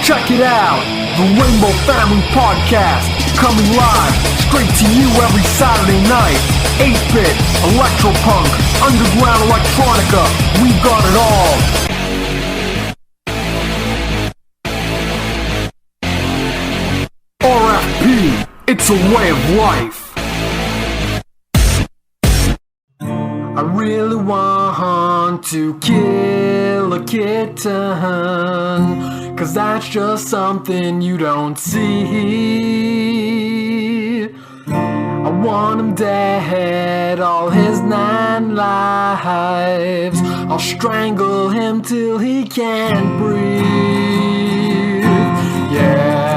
Check it out, the Rainbow Family Podcast, coming live, straight to you every Saturday night. 8-bit, electropunk, underground electronica, we've got it all. RFP, it's a way of life. I really want to kill a kitten, 'cause that's just something you don't see. I want him dead, all his 9 lives. I'll strangle him till he can't breathe. Yeah.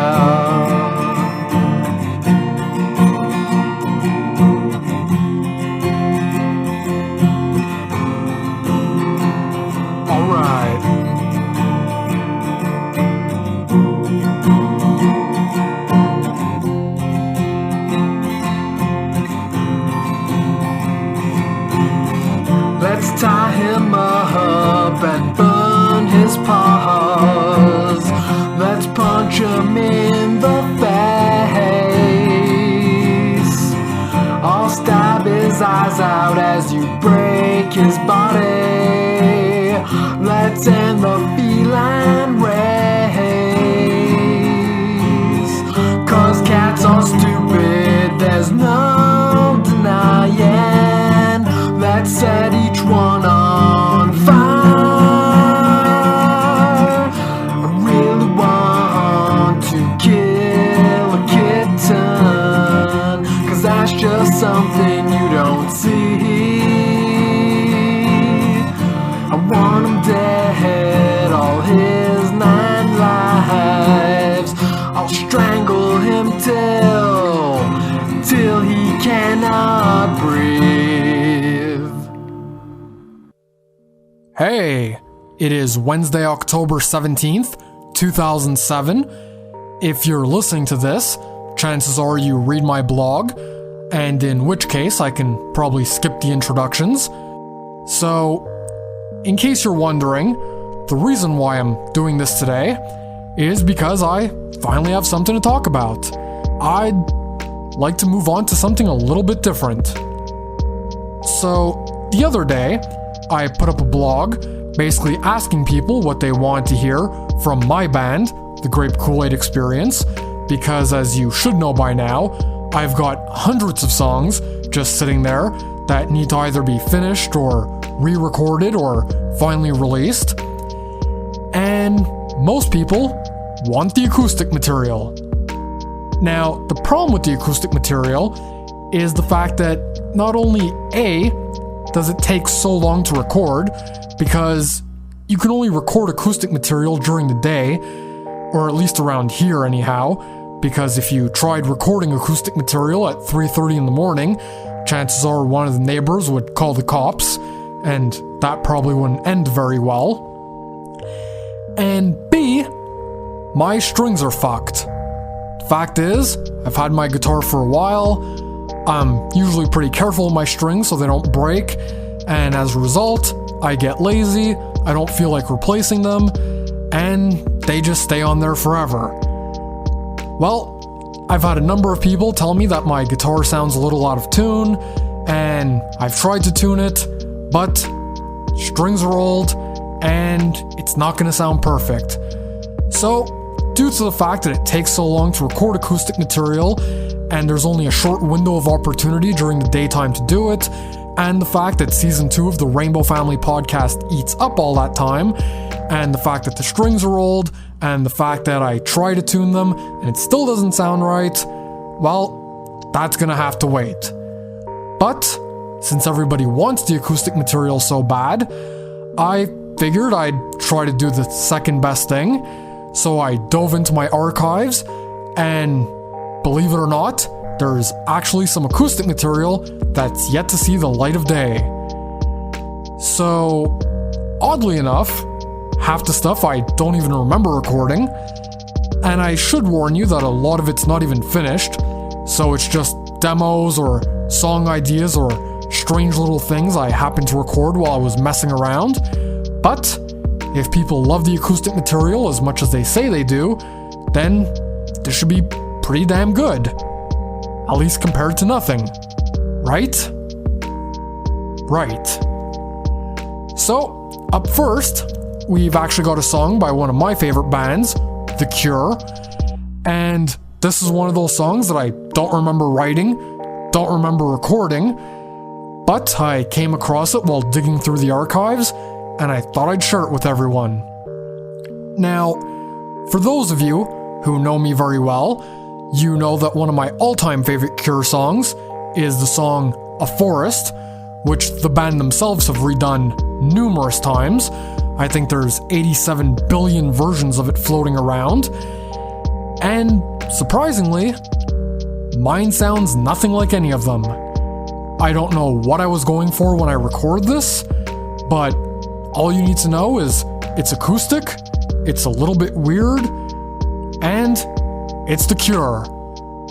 Let's tie him up and burn his paws. Let's punch him in the face. I'll stab his eyes out as you break his body. Let's end the feline race. 'Cause cats are stupid, there's no denying. Let's set each one on fire. I really want to kill a kitten, 'cause that's just something you don't see. I want him dead, all his 9 lives. I'll strangle him till he cannot breathe. Hey, it is Wednesday, October 17th, 2007. If you're listening to this, chances are you read my blog, and in which case I can probably skip the introductions. So, in case you're wondering, the reason why I'm doing this today is because I finally have something to talk about. I'd like to move on to something a little bit different. So, the other day, I put up a blog basically asking people what they want to hear from my band, the Grape Kool-Aid Experience, because as you should know by now, I've got hundreds of songs just sitting there that need to either be finished or re-recorded or finally released. And most people want the acoustic material. Now, the problem with the acoustic material is the fact that not only A, does it take so long to record, because you can only record acoustic material during the day, or at least around here anyhow, because if you tried recording acoustic material at 3:30 in the morning, chances are one of the neighbors would call the cops, and that probably wouldn't end very well. And B, my strings are fucked. Fact is, I've had my guitar for a while. I'm usually pretty careful with my strings so they don't break, and as a result, I get lazy, I don't feel like replacing them, and they just stay on there forever. Well, I've had a number of people tell me that my guitar sounds a little out of tune, and I've tried to tune it, but strings are old, and it's not going to sound perfect. So, due to the fact that it takes so long to record acoustic material, and there's only a short window of opportunity during the daytime to do it, and the fact that Season 2 of the Rainbow Family Podcast eats up all that time, and the fact that the strings are old, and the fact that I try to tune them, and it still doesn't sound right, well, that's gonna have to wait. But, since everybody wants the acoustic material so bad, I figured I'd try to do the second best thing, so I dove into my archives, and believe it or not, there's actually some acoustic material that's yet to see the light of day. So, oddly enough, half the stuff I don't even remember recording, and I should warn you that a lot of it's not even finished, so it's just demos or song ideas or strange little things I happened to record while I was messing around. But if people love the acoustic material as much as they say they do, then this should be pretty damn good. At least compared to nothing. Right? Right. So, up first, we've actually got a song by one of my favorite bands, The Cure. And this is one of those songs that I don't remember writing, don't remember recording, but I came across it while digging through the archives, and I thought I'd share it with everyone. Now, for those of you who know me very well, you know that one of my all-time favorite Cure songs is the song A Forest, which the band themselves have redone numerous times. I think there's 87 billion versions of it floating around. And surprisingly, mine sounds nothing like any of them. I don't know what I was going for when I record this, but all you need to know is it's acoustic, it's a little bit weird, and it's The Cure.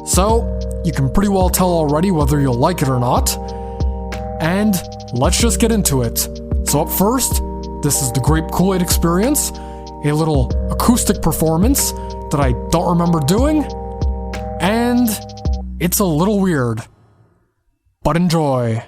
So, you can pretty well tell already whether you'll like it or not. And let's just get into it. So up first, this is the Grape Kool-Aid Experience, a little acoustic performance that I don't remember doing, and it's a little weird. But enjoy.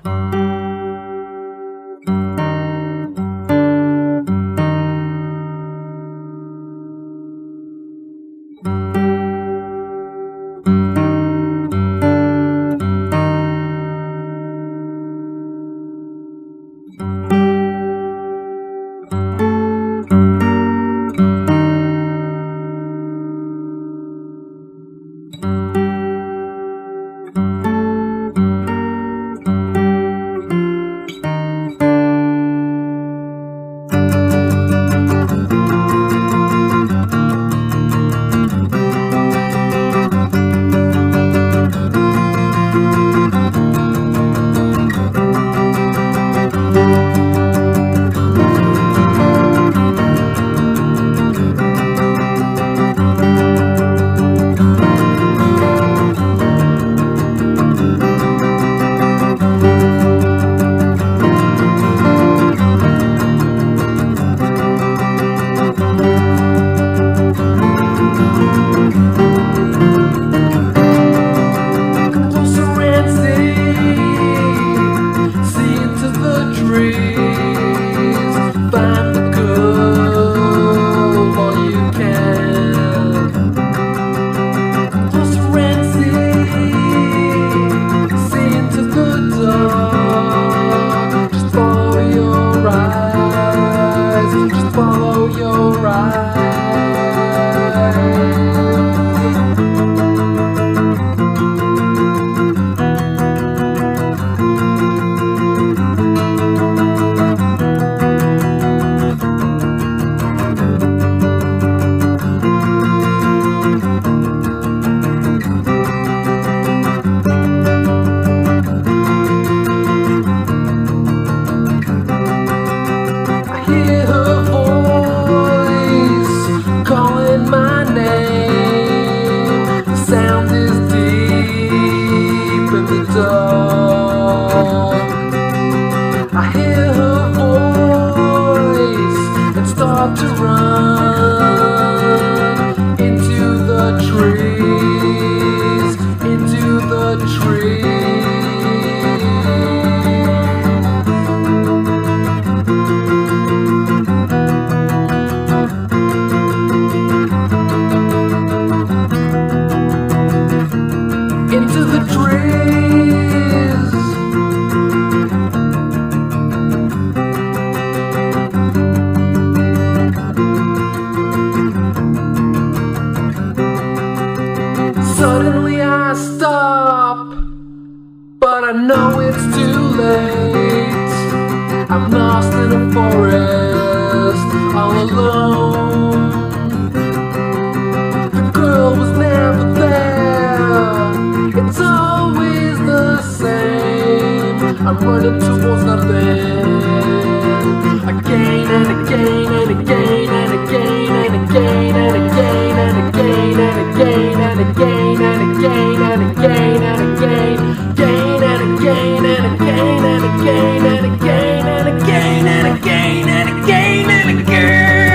again and again and again and again and again.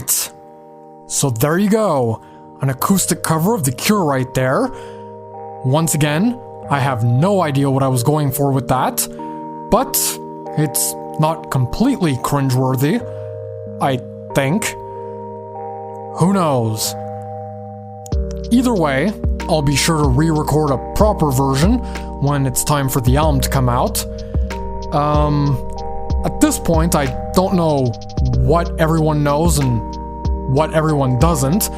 Alright, so there you go. An acoustic cover of The Cure right there. Once again, I have no idea what I was going for with that, but it's not completely cringeworthy, I think. Who knows? Either way, I'll be sure to re-record a proper version when it's time for the album to come out. At this point, I don't know what everyone knows and what everyone doesn't.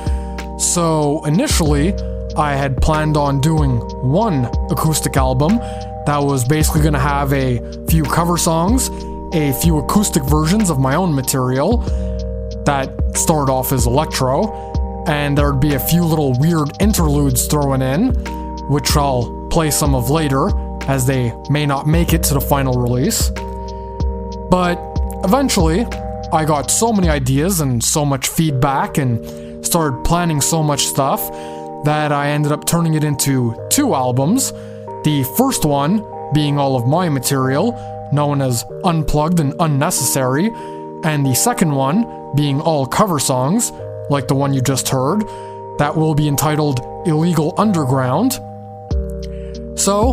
So initially, I had planned on doing one acoustic album that was basically going to have a few cover songs, a few acoustic versions of my own material that started off as electro, and there'd be a few little weird interludes thrown in, which I'll play some of later, as they may not make it to the final release. But eventually, I got so many ideas and so much feedback and started planning so much stuff that I ended up turning it into 2 albums. The first one being all of my material, known as Unplugged and Unnecessary, and the second one being all cover songs, like the one you just heard, that will be entitled Illegal Underground. So,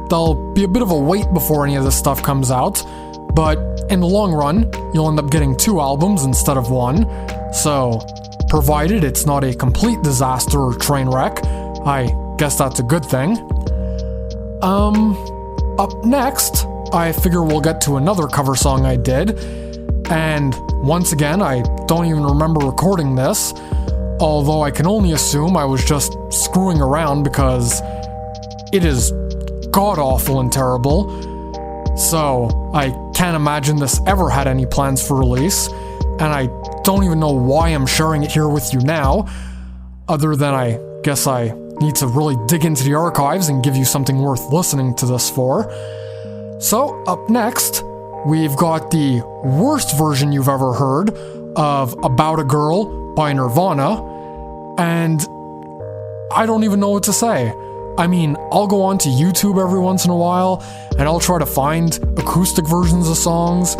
there'll be a bit of a wait before any of this stuff comes out, but in the long run, you'll end up getting 2 albums instead of 1, so provided it's not a complete disaster or train wreck, I guess that's a good thing. Up next, I figure we'll get to another cover song I did, and once again, I don't even remember recording this, although I can only assume I was just screwing around because it is god-awful and terrible, so I can't imagine this ever had any plans for release, and I don't even know why I'm sharing it here with you now, other than I guess I need to really dig into the archives and give you something worth listening to this for. So, up next, we've got the worst version you've ever heard of About a Girl by Nirvana, and I don't even know what to say. I mean, I'll go on to YouTube every once in a while, and I'll try to find acoustic versions of songs,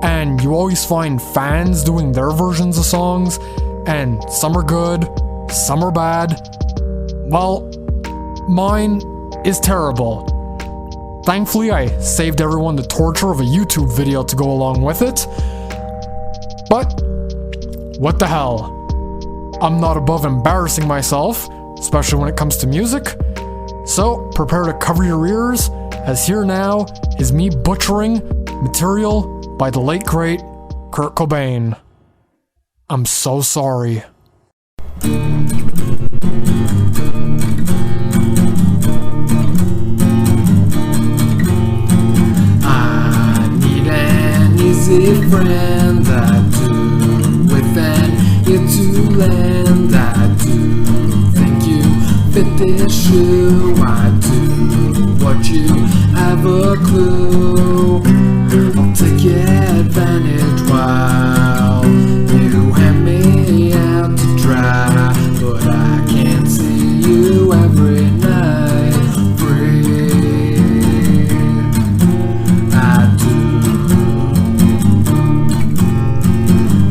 and you always find fans doing their versions of songs, and some are good, some are bad. Well, mine is terrible. Thankfully, I saved everyone the torture of a YouTube video to go along with it. But, what the hell? I'm not above embarrassing myself, especially when it comes to music. So, prepare to cover your ears, as here now is me butchering material by the late great Kurt Cobain. I'm so sorry. I need an easy friend, I do, with an ear to lend, I do, think you fit this shoe, I do, what you have a clue, I'll take advantage while you hand me out to dry, but I can't see you every night free. I do.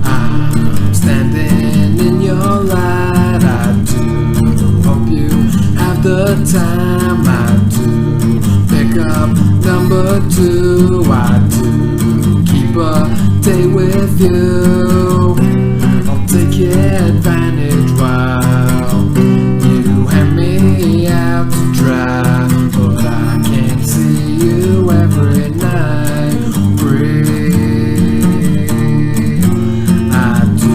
I'm standing in your light, I do. Hope you have the time, I do. Pick up number 2, I do. Keep a day with you. I'll take advantage while you hand me out to dry, but I can't see you every night free. I do.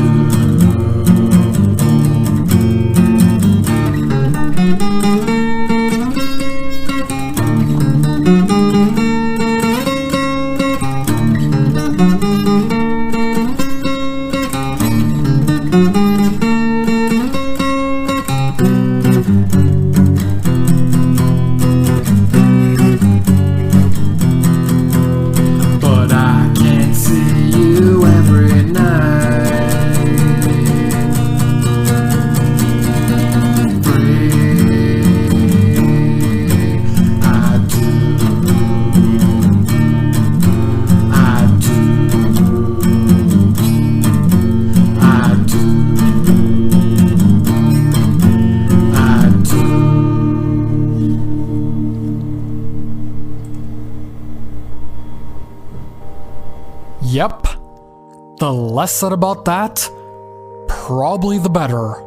But I can't see you every night free. I do. I do. I do. the less said about that, probably the better.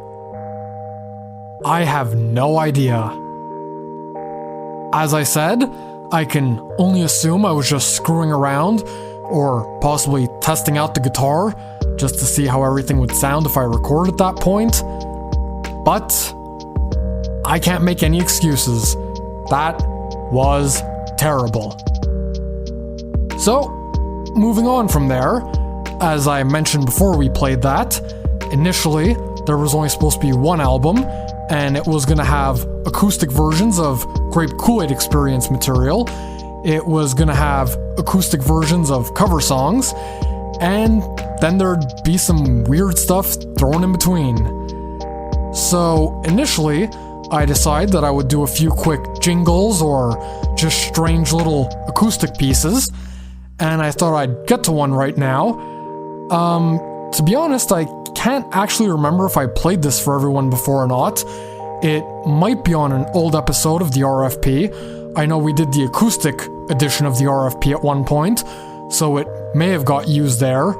I have no idea. As I said, I can only assume I was just screwing around or possibly testing out the guitar just to see how everything would sound if I recorded at that point. But I can't make any excuses. That was terrible. So, moving on from there, as I mentioned before we played that, initially there was only supposed to be one album, and it was going to have acoustic versions of Grape Kool-Aid Experience material. It was going to have acoustic versions of cover songs, and then there'd be some weird stuff thrown in between. So initially, I decided that I would do a few quick jingles or just strange little acoustic pieces, and I thought I'd get to one right now. To be honest, I can't actually remember if I played this for everyone before or not. It might be on an old episode of the RFP. I know we did the acoustic edition of the RFP at one point, so it may have got used there.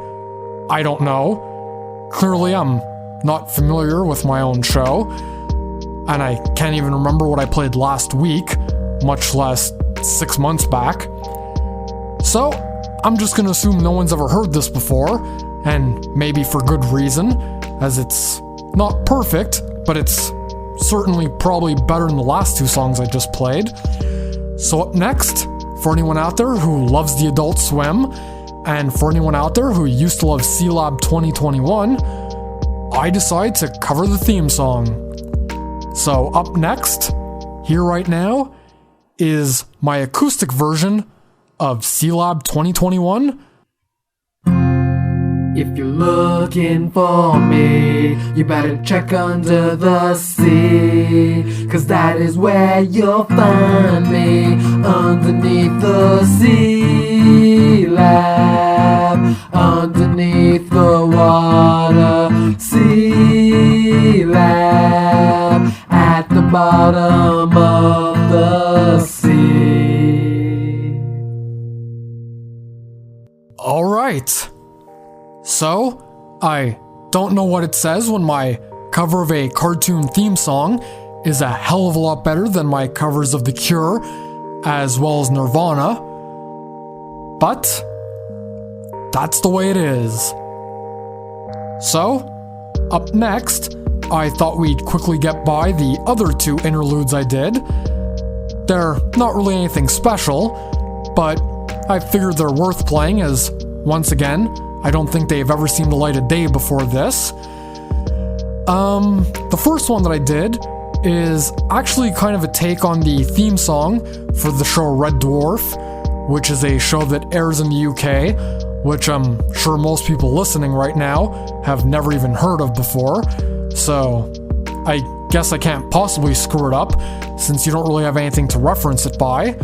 I don't know. Clearly, I'm not familiar with my own show, and I can't even remember what I played last week, much less 6 months back. So, I'm just gonna assume no one's ever heard this before, and maybe for good reason, as it's not perfect, but it's certainly probably better than the last two songs I just played. So up next, for anyone out there who loves the Adult Swim, and for anyone out there who used to love Sealab 2021, I decide to cover the theme song. So up next, here right now, is my acoustic version of Sealab 2021. If you're looking for me, you better check under the sea, 'cause that is where you'll find me, underneath the Sealab, underneath the water. Sealab, at the bottom of the sea. Alright. So, I don't know what it says when my cover of a cartoon theme song is a hell of a lot better than my covers of The Cure, as well as Nirvana. But, that's the way it is. So, up next, I thought we'd quickly get by the other two interludes I did. They're not really anything special, but I figured they're worth playing as, once again, I don't think they've ever seen the light of day before this. The first one that I did is actually kind of a take on the theme song for the show Red Dwarf, which is a show that airs in the UK, which I'm sure most people listening right now have never even heard of before, so I guess I can't possibly screw it up, since you don't really have anything to reference it by.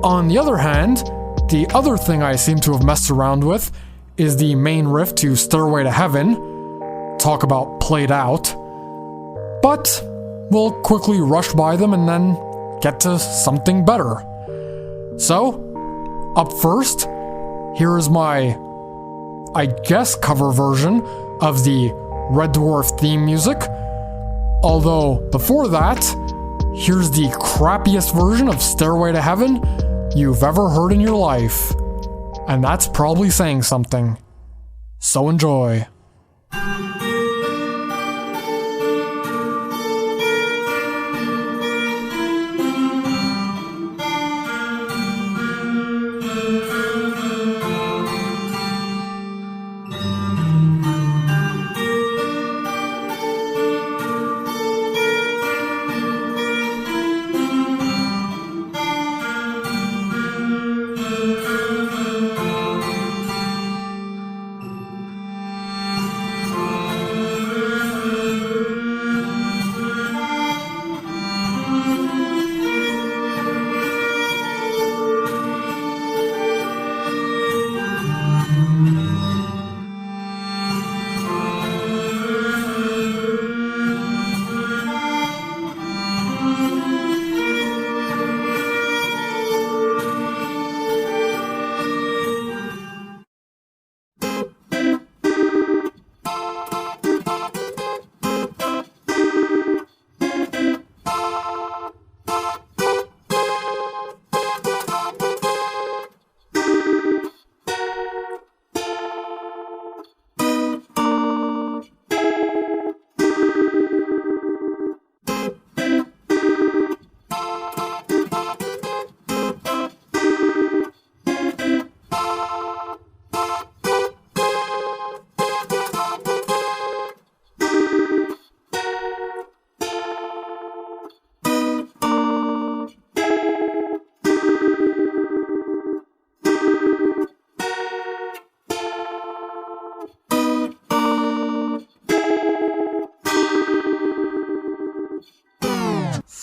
On the other hand, the other thing I seem to have messed around with is the main riff to Stairway to Heaven. Talk about played out. But we'll quickly rush by them and then get to something better. So, up first, here is my, I guess, cover version of the Red Dwarf theme music. Although, before that, here's the crappiest version of Stairway to Heaven you've ever heard in your life. And that's probably saying something. So enjoy.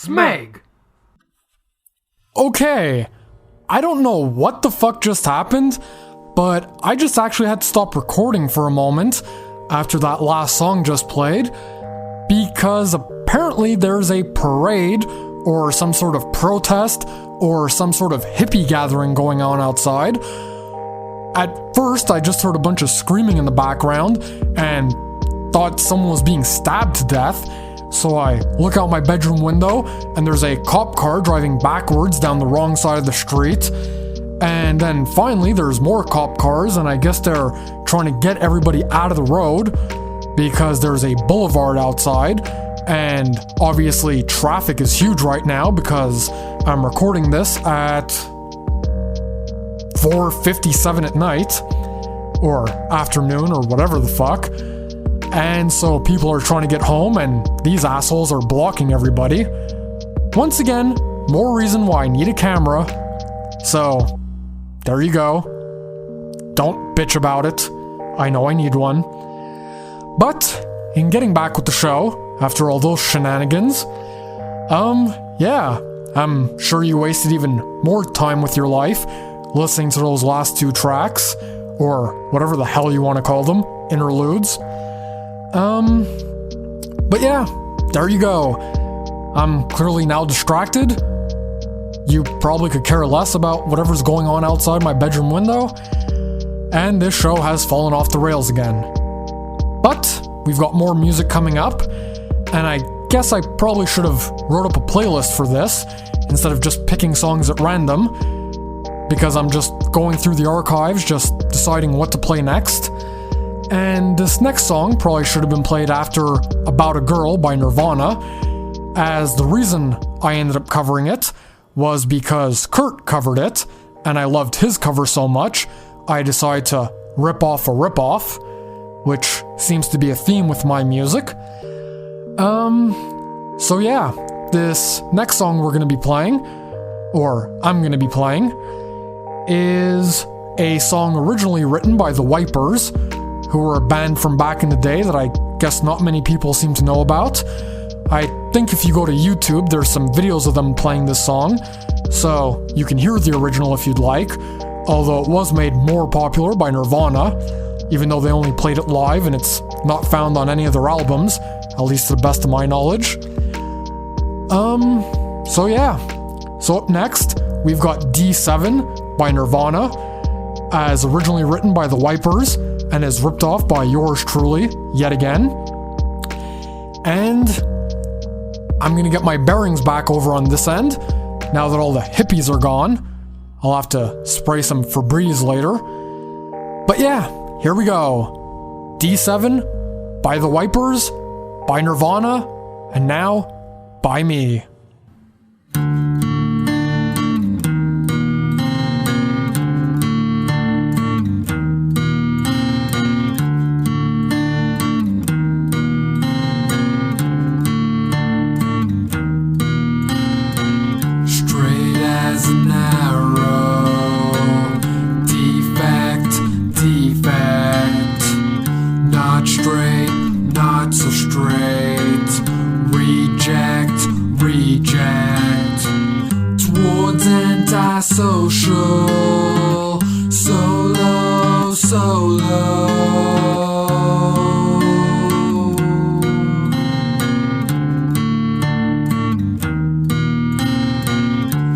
Smeg! Okay, I don't know what the fuck just happened, but I just actually had to stop recording for a moment after that last song just played, because apparently there's a parade or some sort of protest or some sort of hippie gathering going on outside. At first, I just heard a bunch of screaming in the background and thought someone was being stabbed to death. So I look out my bedroom window and there's a cop car driving backwards down the wrong side of the street. And then finally there's more cop cars, and I guess they're trying to get everybody out of the road because there's a boulevard outside. And obviously traffic is huge right now because I'm recording this at 4:57 at night, or afternoon, or whatever the fuck. And so people are trying to get home, and these assholes are blocking everybody. Once again, more reason why I need a camera. So, there you go. Don't bitch about it. I know I need one. But, in getting back with the show, after all those shenanigans, yeah, I'm sure you wasted even more time with your life listening to those last two tracks, or whatever the hell you want to call them, interludes. But yeah, there you go. I'm clearly now distracted. You probably could care less about whatever's going on outside my bedroom window, and this show has fallen off the rails again. But we've got more music coming up, and I guess I probably should have wrote up a playlist for this instead of just picking songs at random, because I'm just going through the archives, just deciding what to play next. And this next song probably should have been played after About a Girl by Nirvana, as the reason I ended up covering it was because Kurt covered it, and I loved his cover so much, I decided to rip off a rip-off, which seems to be a theme with my music. So yeah, this next song we're going to be playing, or I'm going to be playing, is a song originally written by the Wipers, who were a band from back in the day that I guess not many people seem to know about. I think if you go to YouTube, there's some videos of them playing this song, so you can hear the original if you'd like, although it was made more popular by Nirvana, even though they only played it live and it's not found on any of their albums, at least to the best of my knowledge. So yeah. So up next, we've got D7 by Nirvana, as originally written by the Wipers, and is ripped off by yours truly, yet again. And I'm gonna get my bearings back over on this end, now that all the hippies are gone. I'll have to spray some Febreze later. But yeah, here we go. D7 by the Wipers, by Nirvana, and now by me. Social, solo.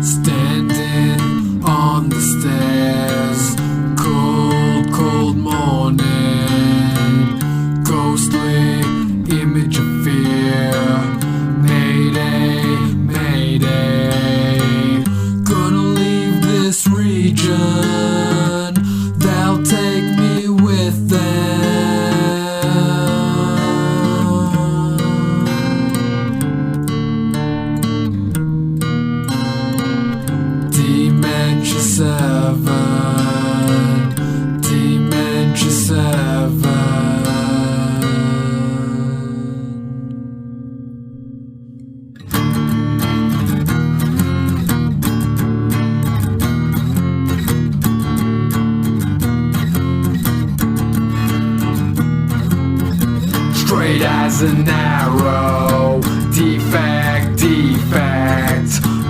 Standing on the stairs, cold morning, ghostly image of fear. Mayday, gonna leave this region, they'll take me with them. Dementia 7. Straight as an arrow, defect.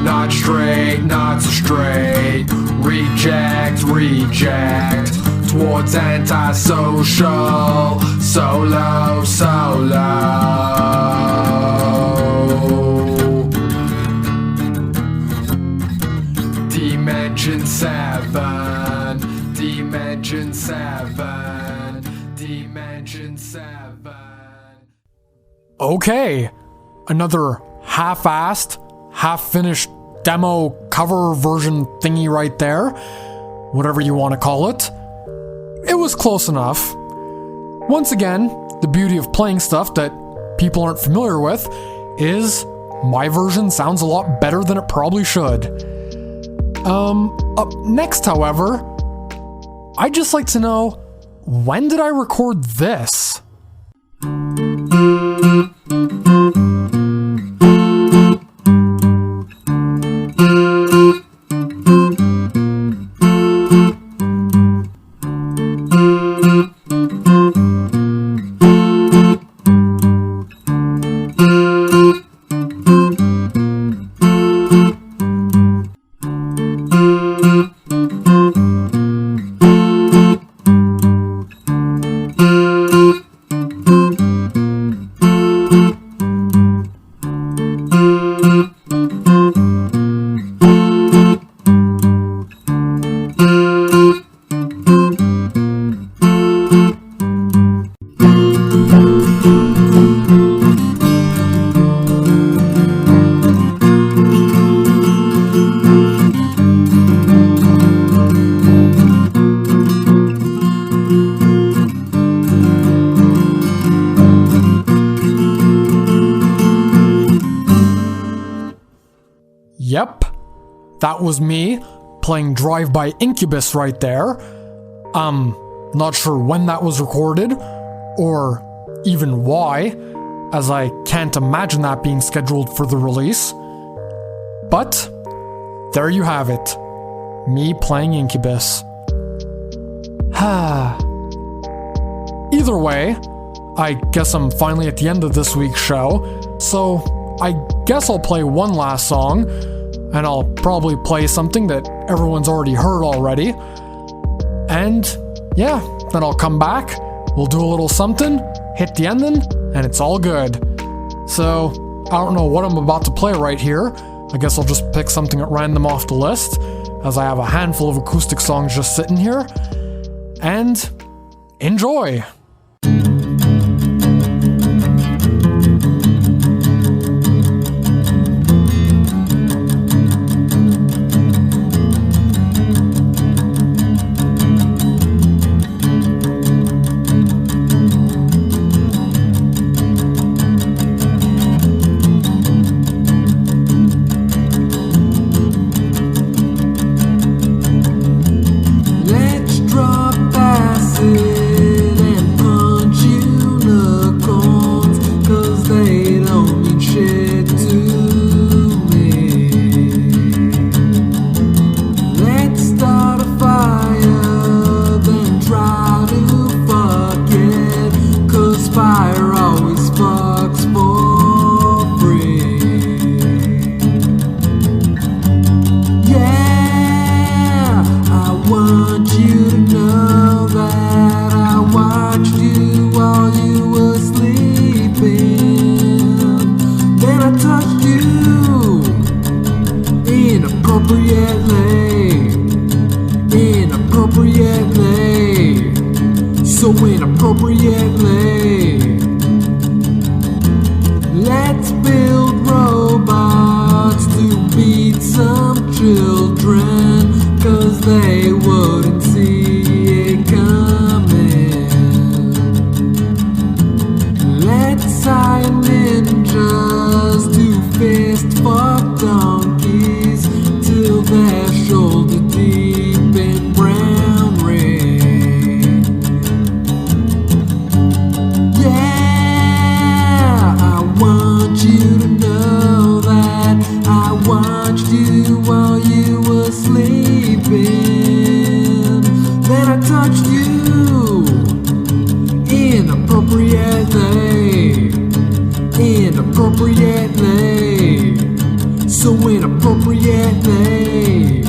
not straight, not so straight. Reject, reject. Towards antisocial. Solo, solo. Dimension 7. Dimension 7. Dimension 7. Okay, another half-assed, half-finished demo cover version thingy right there. Whatever you want to call it. It was close enough. Once again, the beauty of playing stuff that people aren't familiar with is my version sounds a lot better than it probably should. Up next, however, I'd just like to know, when did I record this? Yep, that was me playing Drive by Incubus right there. Not sure when that was recorded, or even why, as I can't imagine that being scheduled for the release. But, there you have it. Me playing Incubus. Either way, I guess I'm finally at the end of this week's show, so I guess I'll play one last song, and I'll probably play something that everyone's already heard already. And yeah, then I'll come back, we'll do a little something, hit the ending, and it's all good. So, I don't know what I'm about to play right here. I guess I'll just pick something at random off the list, as I have a handful of acoustic songs just sitting here. And enjoy! Let's build robots to beat some children, 'cause they wouldn't see it coming. Let's hire ninjas to fist fuck donkeys till they're shoulder deep in brown red. Yeah, I want you to know that I watched you while you were sleeping. Then I touched you inappropriately, so inappropriately.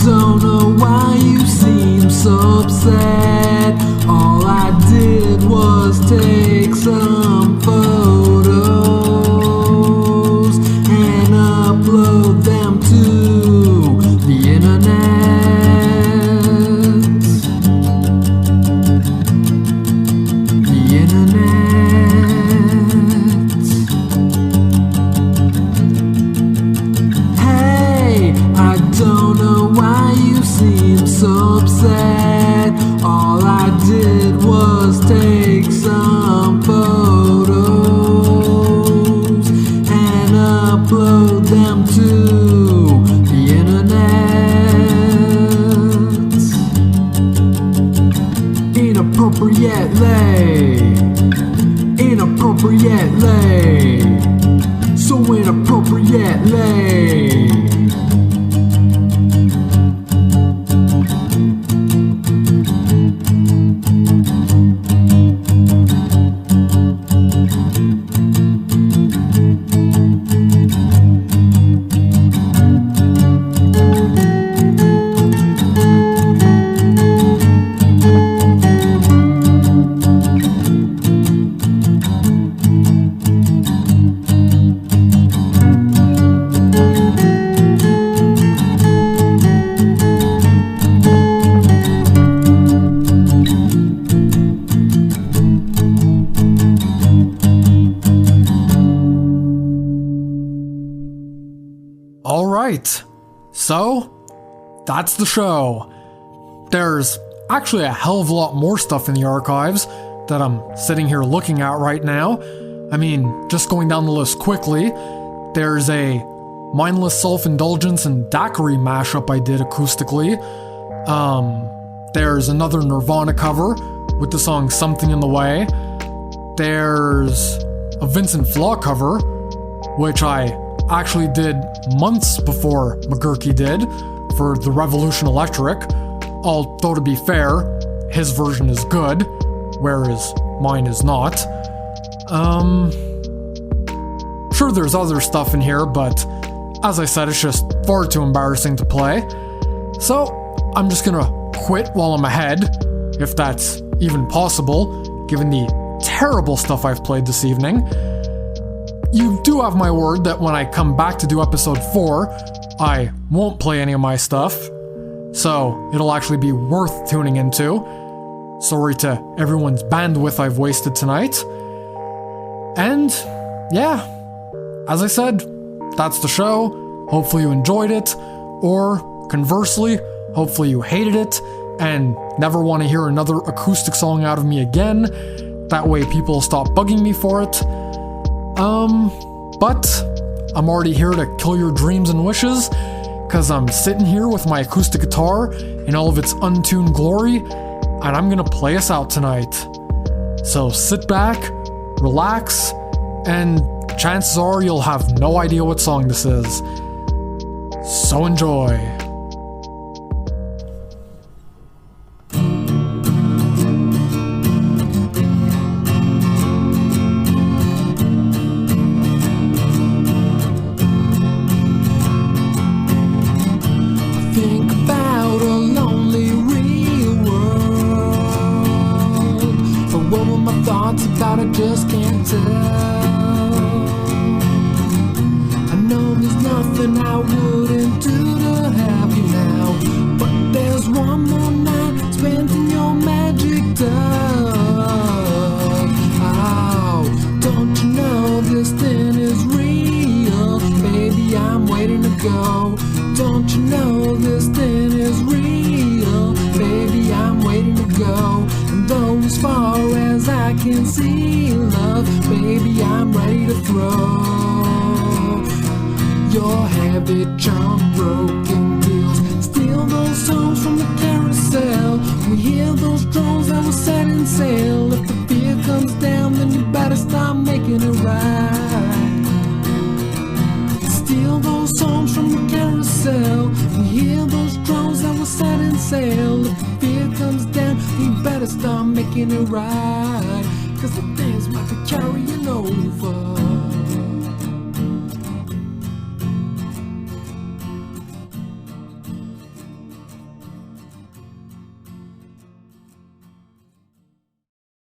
Don't know why you seem so upset. All I did was take some photos and upload them to the internet. The internet. Hey, I don't know why you seem so upset. All I did was take some photos and upload them to the internet. Inappropriately, so inappropriately. Alright, so that's the show. There's actually a hell of a lot more stuff in the archives that I'm sitting here looking at right now. I mean, just going down the list quickly, there's a Mindless Self-Indulgence and Daiquiri mashup I did acoustically. There's another Nirvana cover with the song Something in the Way. There's a Vincent Flaw cover, which I actually did months before McGurky did for The Revolution Electric, although to be fair, his version is good, whereas mine is not. Sure, there's other stuff in here, but as I said, it's just far too embarrassing to play. So I'm just gonna quit while I'm ahead, if that's even possible, given the terrible stuff I've played this evening. You do have my word that when I come back to do episode 4, I won't play any of my stuff, so it'll actually be worth tuning into. Sorry to everyone's bandwidth I've wasted tonight. And yeah, as I said, that's the show. Hopefully you enjoyed it, or conversely, hopefully you hated it and never want to hear another acoustic song out of me again. That way people stop bugging me for it. But I'm already here to kill your dreams and wishes, cause I'm sitting here with my acoustic guitar in all of its untuned glory, and I'm gonna play us out tonight. So sit back, relax, and chances are you'll have no idea what song this is. So enjoy. About I just can't tell. I know there's nothing I wouldn't do to have you now, but there's one more night spent in your magic tub. Oh, don't you know this thing is real? Baby, I'm waiting to go. Don't you know this thing is real? Baby, I'm waiting to go. And though as far as I can see love, baby, I'm ready to throw your habit, charm, broken deals. Steal those songs from the carousel. We hear those drones that were setting sail. If the fear comes down, then you better start making it right. sail. If the fear comes down, we better start making it right. Cause the things might be